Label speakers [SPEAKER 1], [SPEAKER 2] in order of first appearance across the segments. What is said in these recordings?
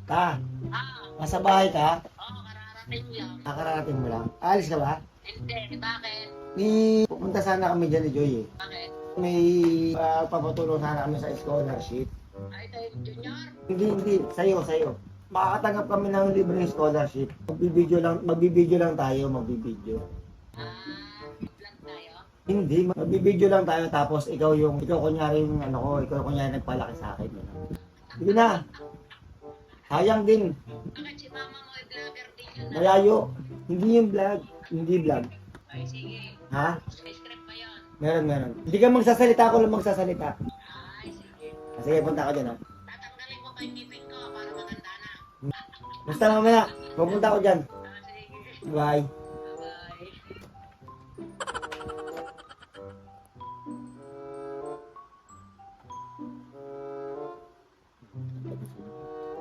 [SPEAKER 1] Ta,
[SPEAKER 2] Ah,
[SPEAKER 1] nasa bahay ka?
[SPEAKER 2] oo, kararating lang.
[SPEAKER 1] Nakararating mo lang. Alis ka ba?
[SPEAKER 2] Hindi, bakit?
[SPEAKER 1] Pupunta sana kami dyan ni Joy eh.
[SPEAKER 2] Bakit?
[SPEAKER 1] May papatulong sana kami sa scholarship.
[SPEAKER 2] Ay, kayo, Junior?
[SPEAKER 1] Hindi. Sa'yo. Makakatanggap kami ng libreng scholarship. Magbibideo lang tayo.
[SPEAKER 2] Ah, vlog tayo?
[SPEAKER 1] Hindi, magbibideo lang tayo tapos ikaw kunyari yung ikaw kunyari nagpalaki sa akin. Sige na. Sayang din.
[SPEAKER 2] Bakit si mama mo ay vlogger din yun?
[SPEAKER 1] Malayo. Hindi yung vlog. Hindi vlog.
[SPEAKER 2] Ay, sige.
[SPEAKER 1] Ha?
[SPEAKER 2] May script pa yun.
[SPEAKER 1] Meron. Hindi ka magsasalita, ako lang magsasalita.
[SPEAKER 2] Ay, sige.
[SPEAKER 1] Sige, punta ka dyan ha.
[SPEAKER 2] Tatanggalin ko kay ngipin ko para maganda na.
[SPEAKER 1] Basta mamaya, pupunta ako dyan.
[SPEAKER 2] Ah, sige.
[SPEAKER 1] Bye.
[SPEAKER 2] Bye-bye.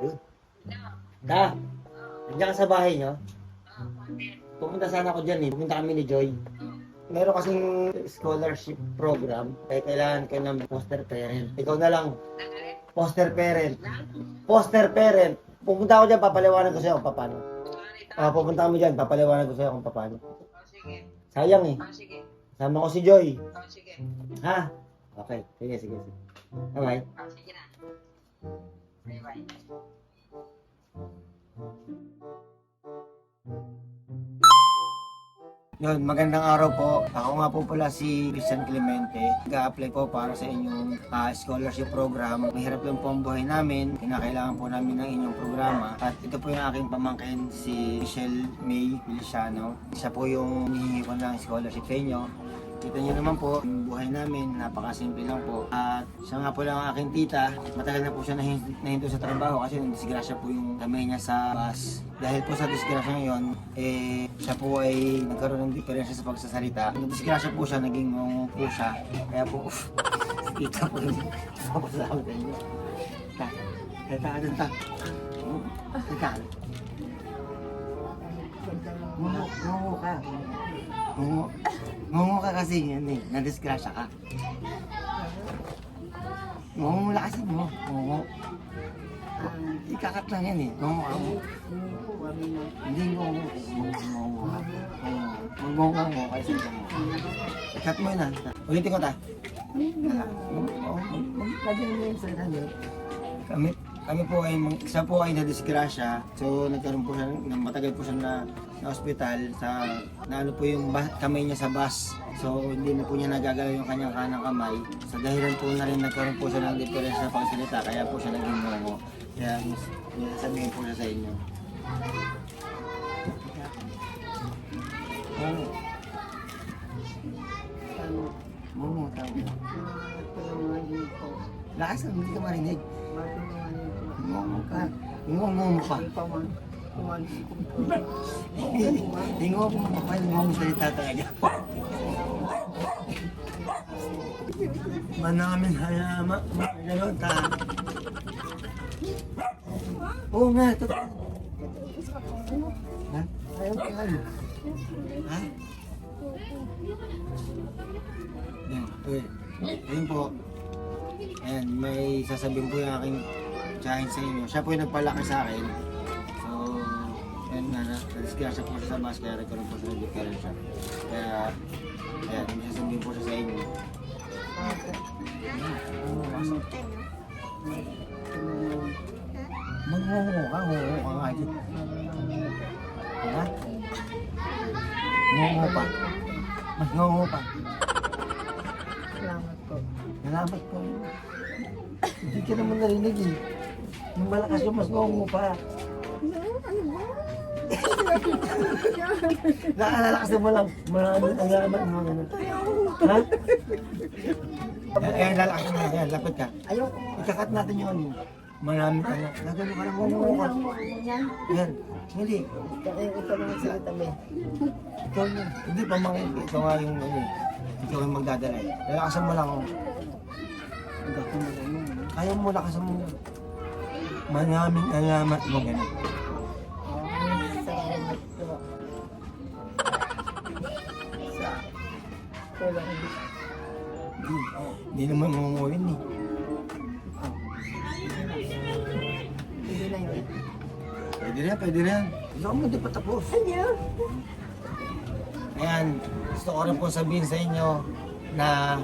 [SPEAKER 1] Yun.
[SPEAKER 2] No.
[SPEAKER 1] Da, nandiyan ka sa bahay nyo.
[SPEAKER 2] Bakit?
[SPEAKER 1] Pupunta sana ako dyan eh. Pupunta kami ni Joy. Meron kasing scholarship program. Kaya kailangan ko ng foster parent. Ikaw na lang.
[SPEAKER 2] Nagalit
[SPEAKER 1] Foster parent.
[SPEAKER 2] lang?
[SPEAKER 1] Foster parent. Pupunta ako dyan, papaliwanag ko sa'yo kung paano.
[SPEAKER 2] Sorry,
[SPEAKER 1] Pupunta kami dyan, papaliwanag ko sa'yo kung paano.
[SPEAKER 2] Oh, sige.
[SPEAKER 1] Sayang eh.
[SPEAKER 2] Oh, sige.
[SPEAKER 1] Sama ko si Joy.
[SPEAKER 2] Oh, sige.
[SPEAKER 1] Ha? Okay. Sige. Bye-bye.
[SPEAKER 2] Oh, sige na. Bye-bye.
[SPEAKER 1] Yun, magandang araw po. Ako nga po pala si Christian Clemente. Nag-a-apply po para sa inyong scholarship program. Mahirap lang po ang buhay namin. Kinakailangan po namin ng inyong programa. At ito po yung aking pamangkin, si Michelle May Feliciano. Siya po yung hinihingi ko ng scholarship sa inyo. Kita niyo naman po, yung buhay namin, napakasimple lang po. At siya nga po lang ang aking tita. Matagal na po siya nahinto sa trabaho kasi disgrasya po yung kamay niya sa bus. Dahil po sa disgrasya ngayon, siya po ay nagkaroon ng diferensya sa pagsasalita. Nung disgrasya po siya, naging ngungu po siya. Kaya po, tita po yung papasabi sa inyo. Tita. Ngungu ka. Ngungu ka kasi yan eh, nadisgrasya ka. Ngungu lang kasi mo, ngungu. Ikakat lang yan eh, ngungu ka mo. Hindi ngungu ka. Ngungu ka kasi ngungu. Ikat mo yun ha. Ulitin ko ta. Lagyan mo yung salita niyo. Kami po ay, siya po ay nadisgrasya. So nagkaroon po siya, matagal po siya na ospital na ano po yung kamay niya sa bus. So hindi na po niya nagagalaw yung kanyang kanang kamay. Sa dahilan po na rin nagkaroon po siya ng diferensya sa pagsalita, kaya po siya naging ngungu. Kaya sabihin po siya sa inyo. Ngungu, tawag. Lakas lang, hindi ka marinig. Ngungu ka. Ngungu pa. Ngungu mo pa. Ngungu salita talaga. Manamin hayama. Gano'n ta. Oo nga. Ha? Ayaw ka lang. Ha? Yan. Ayun po. Ayan, may sasabihin po yung aking tsahin sa inyo. Siya po yung nagpalaki sa akin. So, ayan nga, na-disgrasya po siya sa bus, kaya nagkaroon po siya ng diferensya. Kaya, ayan, may sasabihin po siya sa inyo. Mangungu ka nga dyan. Ha? Ngungu pa. Mas ngungu pa. Salamat po. Hindi ka naman narinig eh. Yung malakas yung mas ngungu pa. Naalala kasi mo lang. Maraming alamat mo gano'n. Ha? Ayan, lalakas mo. Ayan, lapit ka. Ikakat natin yun. Maraming anak. Nagano ka lang ngungu ka. Ayan. Hindi. Ikaw naman sila tabi. Ikaw yun. Hindi, pamangin. Ikaw nga yung ano eh. Ikaw yung magdadala eh. Lalakasan mo lang ako. Ayaw mo lakasan mo. Maraming alamat mo gano'n.
[SPEAKER 3] Salamat po. Sa kulang.
[SPEAKER 1] Hindi naman mamumuhin eh.
[SPEAKER 3] Hindi na yun.
[SPEAKER 1] Pwede na yan. Gusto ko mo di pa tapos. Ayan, gusto ko rin po sabihin sa inyo na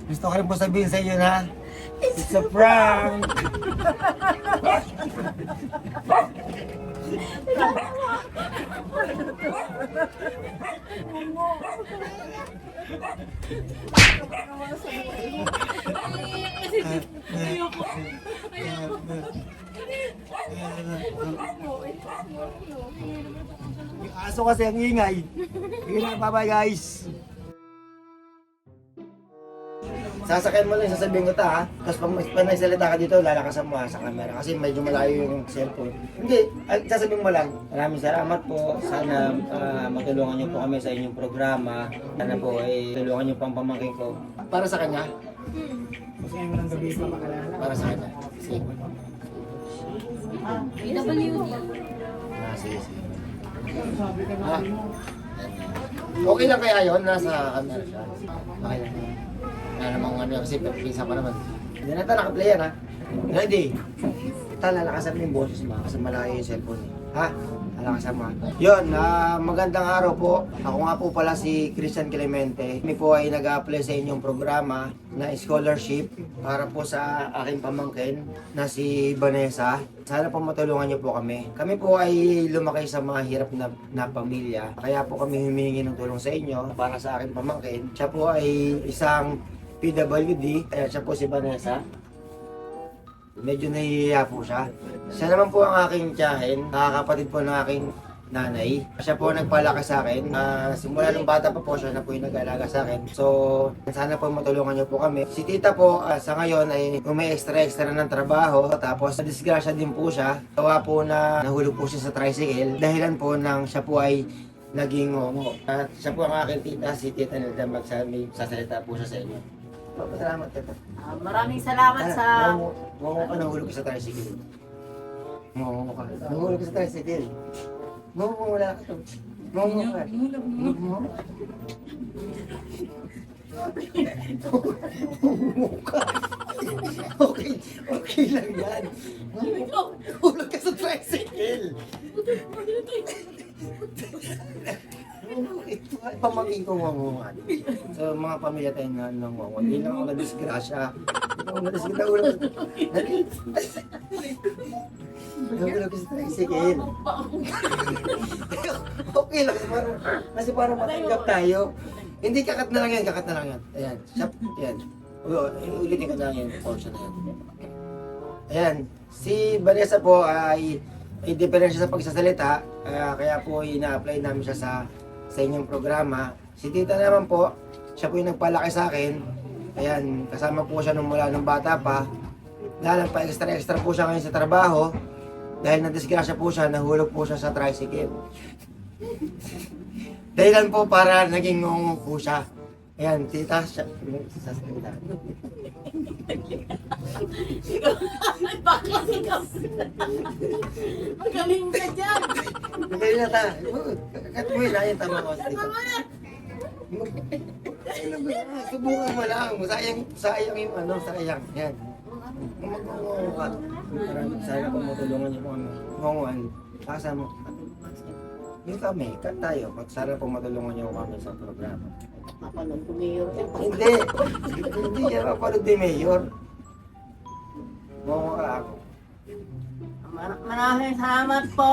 [SPEAKER 1] gusto ko rin po sabihin sa inyo na it's a prank! Yung aso kasi ang ingay. Sige na, bye-bye guys! Sasakyan mo lang, sasabihin ko ta ha. Tapos pag nagsalita ka dito, lalakasan mo ha, sa camera. Kasi medyo malayo yung cellphone. Hindi, sasabihin mo lang. Maraming salamat po. Sana matulungan niyo po kami sa inyong programa. Sana po tulungan niyo pang pamangkin ko. Para sa kanya? Para sa kanya. Sige. Sige. Okay lang kaya yun? Nasa camera siya. Okay lang. Wala namang ano kasi pinsa pa naman. Hindi na ito naka-play yan ha. Ready? Ito lalakasan mo yung boses mo kasi malayo yung cellphone eh. Ha? Lalakasan mo ha. Yun, magandang araw po. Ako nga po pala si Christian Clemente. Kami po ay nag-apply sa inyong programa na scholarship para po sa aking pamangkin na si Vanessa. Sana po matulungan niyo po kami. Kami po ay lumaki sa mga hirap na pamilya. Kaya po kami humihingi ng tulong sa inyo para sa aking pamangkin. Siya po ay isang PWD, kaya siya po si Vanessa. Medyo nahihiya po siya. Siya naman po ang aking tiyahin, nakakapatid po ng aking nanay. Siya po nagpalaki sa akin. Simula nung bata pa po siya na po yung nag-alaga sa akin. So, sana po matulungan niyo po kami. Si tita po, sa ngayon ay extra ng trabaho. Tapos, disgrasya din po siya. Tawa po na nahulog po siya sa tricycle. Dahilan po ng siya po ay naging ngongo. At siya po ang aking tita, si Tita Nelda Magsabi. Sasalita po siya sa inyo. Salamat, tita.
[SPEAKER 3] Maraming salamat sa...
[SPEAKER 1] Ngongo ka, nahulog ka sa tricycle. Ngongo ka. Nahulog ka sa tricycle. Ngongo, wala ka to. Ngongo ka. Ngongo ka. Okay lang yan. Nahulog ka sa tricycle. Ito ay pamangkin ko ngongongan. So mga pamilya tayo na ngongongan. Hindi lang ako na-disgrasya. Hindi ako na-disgrasya. Nahulog sa tricycle. Okay lang. Kasi parang matanggap tayo. Hindi, kakat na lang yan. Ayan. Ayan. Ulitin ko na lang yan. Portion na yan. Ayan. Si Vanessa po ay diferensya sa pagsasalita. Kaya po ina-apply namin siya sa inyong programa. Si tita naman po, siya po yung nagpalaki sa akin. Ayan, kasama po siya nung mula ng bata pa. Dahil pa extra po siya ngayon sa trabaho. Dahil na-disgrasya po siya, nahulog po siya sa tricycle. Dahilan po para naging ngongo po siya. Ayan, tita, siya. Sasalita.
[SPEAKER 3] Bakit ikaw? Magaling ka dyan!
[SPEAKER 1] Magaling na ta. Kakatuloy na yun, tama ko. Subukan mo lang. Sayang yung ano, sayang. Yan. Mag-ngongo ka. Sana po matulungan niyo po kami. Ngongoan. Kasa mo. Yung kami, kat tayo. Sana po matulungan niyo kami sa programa.
[SPEAKER 3] Mapanood ko mayor.
[SPEAKER 1] Hindi. Hindi yan mapanood ni Mayor. Ngongo ka ako.
[SPEAKER 3] Maraming salamat po.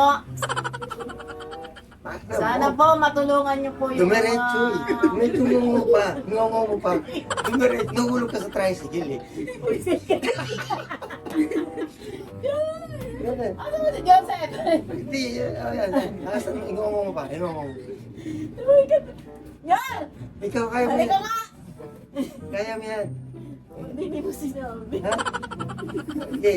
[SPEAKER 3] Sana po matulungan niyo po yung
[SPEAKER 1] Dumiretso eh. Medyo ngongo mo pa. Dumiretso. Nahulog ka sa tricycle eh.
[SPEAKER 3] Ano mo si Joseph?
[SPEAKER 1] Hindi. Ayan. Ngongo mo pa. Ngongo mo.
[SPEAKER 3] Yan!
[SPEAKER 1] Ikaw kaya mo
[SPEAKER 3] Halika
[SPEAKER 1] yan.
[SPEAKER 3] nga!
[SPEAKER 1] Kaya mo yan.
[SPEAKER 3] Hindi mo sinabi.
[SPEAKER 1] Ha? Hindi.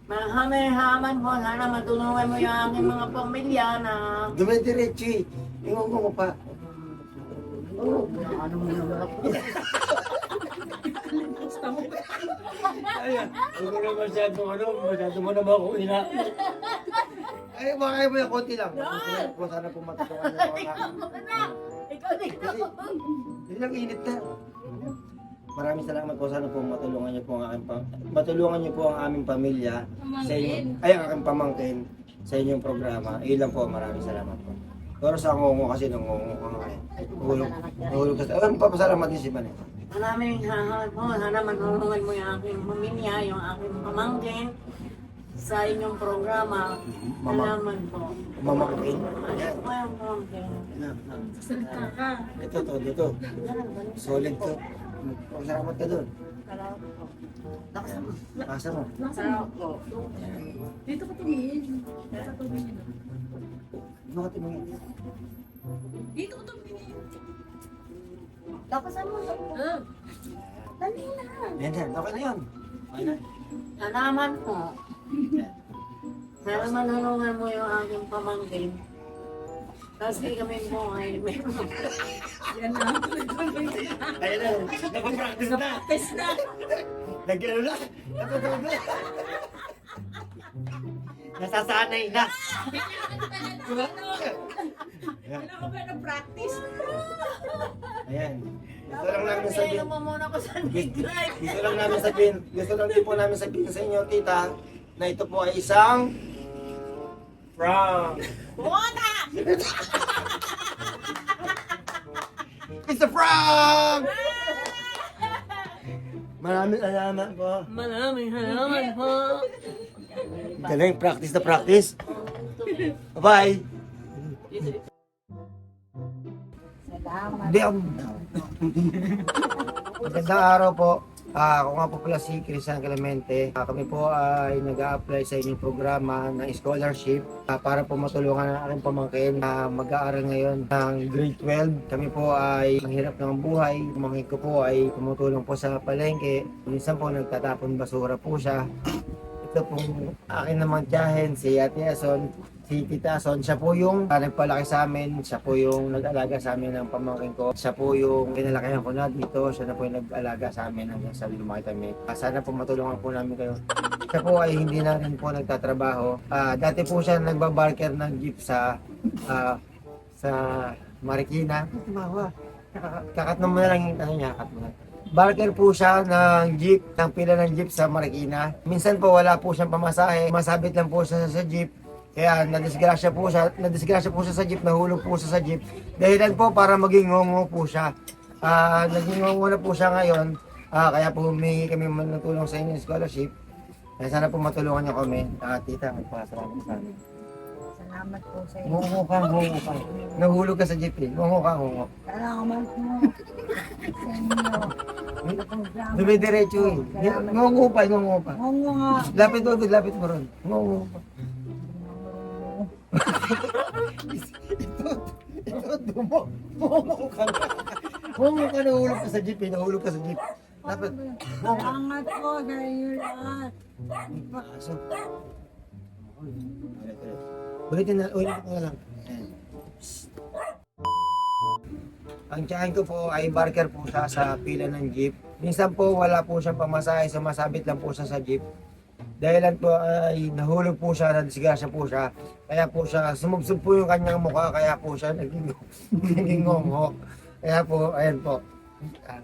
[SPEAKER 3] Mahamay-haman po. Sana matulungan mo yung aking mga pamilya na...
[SPEAKER 1] Dumiretso eh. Ngongo mo pa.
[SPEAKER 3] Ano mo na ba?
[SPEAKER 1] Ayan. Huwag na masyado mo na ba ako ina? Ay, baka mo yung konti lang. Kung sana po matulungan niyo ako.
[SPEAKER 3] Ikaw na! Ikaw na!
[SPEAKER 1] Hindi lang init na. Maraming salamat po. Sana po matulungan niyo po ang aming pamilya sa inyo, ay ang aking pamangkin sa inyong programa. Iyon lang po, maraming salamat po. Pero sa ngongo kasi nangongo ka ngayon. Nahulog kasi. Ay, papasalamat din si Manny.
[SPEAKER 3] Maraming salamat po. Sana matulungan mo yung aking pamilya, yung aking pamangkin sa inyong programa. Salamat po.
[SPEAKER 1] Mamangkin.
[SPEAKER 3] Ano po yung pamangkin?
[SPEAKER 1] Ito. Solid to. Salamat ka doon.
[SPEAKER 3] Salamat po.
[SPEAKER 1] Pasa mo.
[SPEAKER 3] Salamat po.
[SPEAKER 4] Dito ka tumingin. Dito ka tumingin.
[SPEAKER 1] Ano ka tumingin?
[SPEAKER 4] Dito ka tumingin.
[SPEAKER 3] Lakasan mo. Dali na.
[SPEAKER 1] Yan. Okay na yun. Okay na.
[SPEAKER 3] Salamat po. Sana manulungan mo yung aking pamangkin. Kasi kami po ay may
[SPEAKER 4] Yan na.
[SPEAKER 1] Ayun na. Nag-practice na.
[SPEAKER 4] Test na.
[SPEAKER 1] Nag-ano na. Natutulog na. Nasasanay na.
[SPEAKER 4] Kailangan ko ba ng practice?
[SPEAKER 1] Ayan. Gusto lang namin sabihin.
[SPEAKER 3] Kailan mo muna ko sa nigray.
[SPEAKER 1] Gusto lang din po namin sabihin sa inyo, tita, na ito po ay isang prank.
[SPEAKER 3] Wala!
[SPEAKER 1] It's a prank! Maraming salamat po.
[SPEAKER 3] Maraming salamat po.
[SPEAKER 1] Galing, practice na practice. Bye-bye.
[SPEAKER 3] Salamat.
[SPEAKER 1] Hindi ako. Magandang araw po. Ako nga po pala si Cristian Clemente. Kami po ay nag-a-apply sa inyong programa ng scholarship para po matulungan ang aking pamangkin na mag-aaral ngayon ng grade 12. Kami po ay mahirap ng buhay. Pamangkin ko po ay tumutulong po sa palengke. Minsan po nagtatapon basura po siya. Ito pong akin namang tiyahin, si Ate Ason, si Tita Ason. Siya po yung nagpalaki sa amin, siya po yung nag-alaga sa amin ng pamangkin ko. Siya po yung pinalakihan ko na dito, siya na po yung nag-alaga sa amin hanggang sa lumaki kami. Sana po matulungan po namin kayo. Siya po ay hindi na rin po nagtatrabaho. Dati po siya nagbabarker ng jeep sa Marikina. Tumawa. Kakat mo na lang yung tanong niya, kakat mo na. Barker po siya ng jeep, ng pila ng jeep sa Marikina. Minsan po wala po siyang pamasahe, masabit lang po siya sa jeep. Kaya nadisgrasya po siya sa jeep, nahulog po siya sa jeep. Dahilan po para maging ngongo po siya. Naging ngongo na po siya ngayon, kaya po humingi kami ng tulong sa inyo scholarship. Kaya sana po matulungan niyo kami. Tita, magpasalamat sa amin.
[SPEAKER 3] Salamat po sa inyo.
[SPEAKER 1] Ngongo ka. Nahulog ka sa jeep eh. Ngongo ka.
[SPEAKER 3] Salamat po sa inyo.
[SPEAKER 1] Dumidiretso eh. Ngongo pa.
[SPEAKER 3] Oo nga.
[SPEAKER 1] Lapit mo ron. Ngongo pa. Ito, dumo. Ngongo ka na. Ngongo ka, nahulog ka sa jeep eh. Nahulog ka sa jeep. Dapat.
[SPEAKER 3] Salamat po sa inyo lahat.
[SPEAKER 1] So, ulitin na lang. Ang tiyahin ko po ay barker po siya sa pila ng jeep. Minsan po wala po siyang pamasahe, sumasabit lang po siya sa jeep. Dahilan po ay nahulog po siya, nadisgrasya po siya. Kaya po siya, sumubsob po yung kanyang mukha, kaya po siya naging ngongo. Kaya po, ayan po.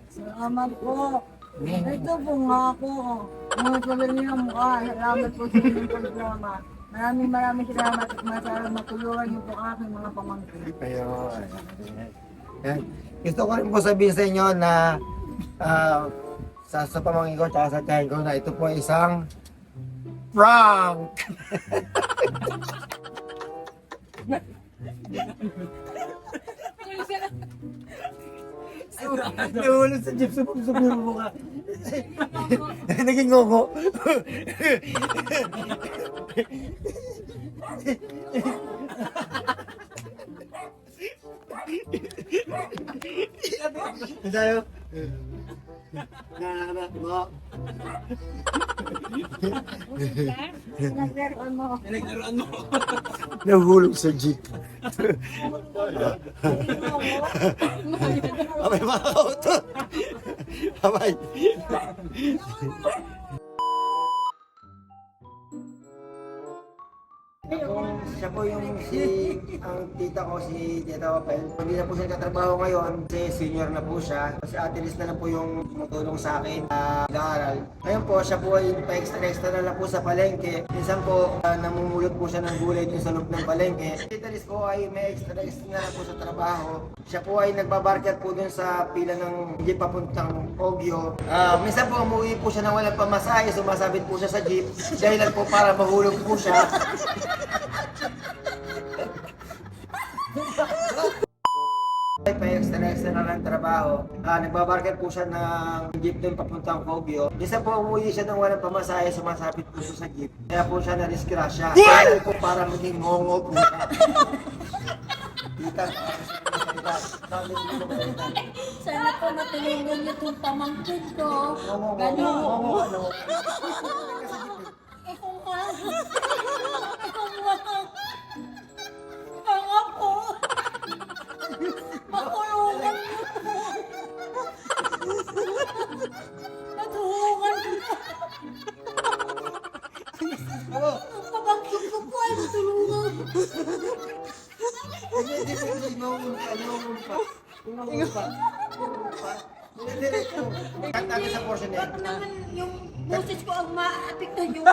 [SPEAKER 3] Salamat po. Ito po nga ako. Mga tuloy niyo ang mukha. Salamat po sa inyong programa. Maraming salamat at masarap matulungan niyo po aking mga pamangkin.
[SPEAKER 1] Ayun. Ayan. Gusto ko rin po sabihin sa inyo na sa pamangkin ko at sa tiyahin ko na ito po ay isang prank! Nahulog sa jeep, sumubsob yung mukha. Naging ngongo. Tayo. Nananak mo.
[SPEAKER 3] Naglaruan mo.
[SPEAKER 1] Nahulog sa jeep. Abay mga auto. Abay. Siya po yung ang tita ko, si Tita Opel. Hindi na po siya katrabaho ngayon kasi senior na po siya. Si Ate Liz na lang po yung tumutulong sa akin nag-aaral. Ngayon po, siya po ay pa-extra na lang po sa palengke. Minsan po, namumulot po siya ng gulay dun sa loob ng palengke. Si Tita Liz po ay may extra na lang po sa trabaho. Siya po ay nagbabarkat po dun sa pila ng jeep papuntang Ogyo. Minsan po umuwi po siya ng walang pamasahe, sumasabit po siya sa jeep. Dahilan po para mahulog po siya. Ay, pa-extra na lang trabaho. Nagbabarket po siya ng jeep doon papuntang Fogyo. Isa po umuwi siya ng walang pamasahe, sumasabit po siya sa jeep. Kaya po siya na-disgrasya. Kaya po para maging hongo po siya. Tita,
[SPEAKER 4] Sana po matulungan niyo itong pamangkin ko.
[SPEAKER 1] hongo,
[SPEAKER 4] Gano'n.
[SPEAKER 1] hongo, ano?
[SPEAKER 4] Ikaw nga. Ikaw nga. Ikaw nga po. Matulungan niyo po. Matulungan niyo. Ang pamangkin ko po ay matulungan.
[SPEAKER 1] Hindi po hindi hongo pa. Hongo pa. Diretso. Kanta sa portion niya.
[SPEAKER 4] Ba't naman yung boses ko ang maapekto yung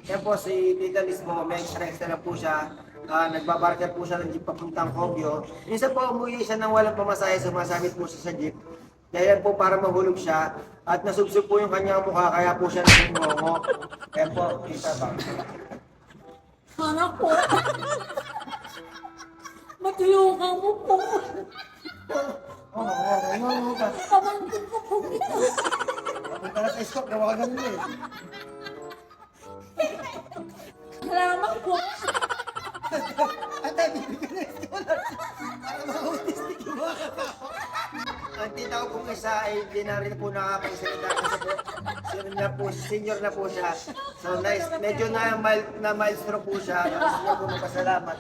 [SPEAKER 1] Yan po si Tita Liz po, may extra na po siya. Nagbabarker po siya ng jeep papuntang Kogyo. Minsan po umuwi siya ng walang pamasahe, sumasabit po siya sa jeep. Kaya po para mahulog siya at nasubsob po yung kanyang mukha kaya po siya nangungongo. Kaya po, kita ba?
[SPEAKER 4] Sana po. Matulungan mo po.
[SPEAKER 1] Oo, ka.
[SPEAKER 4] Pamangkin ko po ito.
[SPEAKER 1] Punta na sa stock, gawagan mo eh.
[SPEAKER 4] Salamat po.
[SPEAKER 1] Ate, bibigyan na yung dollar. Para ma-autistic yung mga tao. Ang tita ko pong isa ay di na rin po nakapagsalita kasi po senior na po siya. So nice, medyo na maestro po siya. Gusto niya po magpasalamat.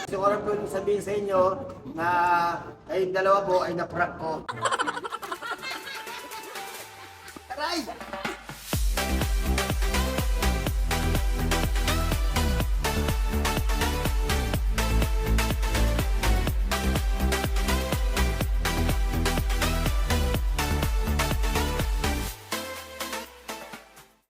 [SPEAKER 1] Gusto ko rin po sabihin sa inyo na kayong dalawa po ay naprank ko. Aray!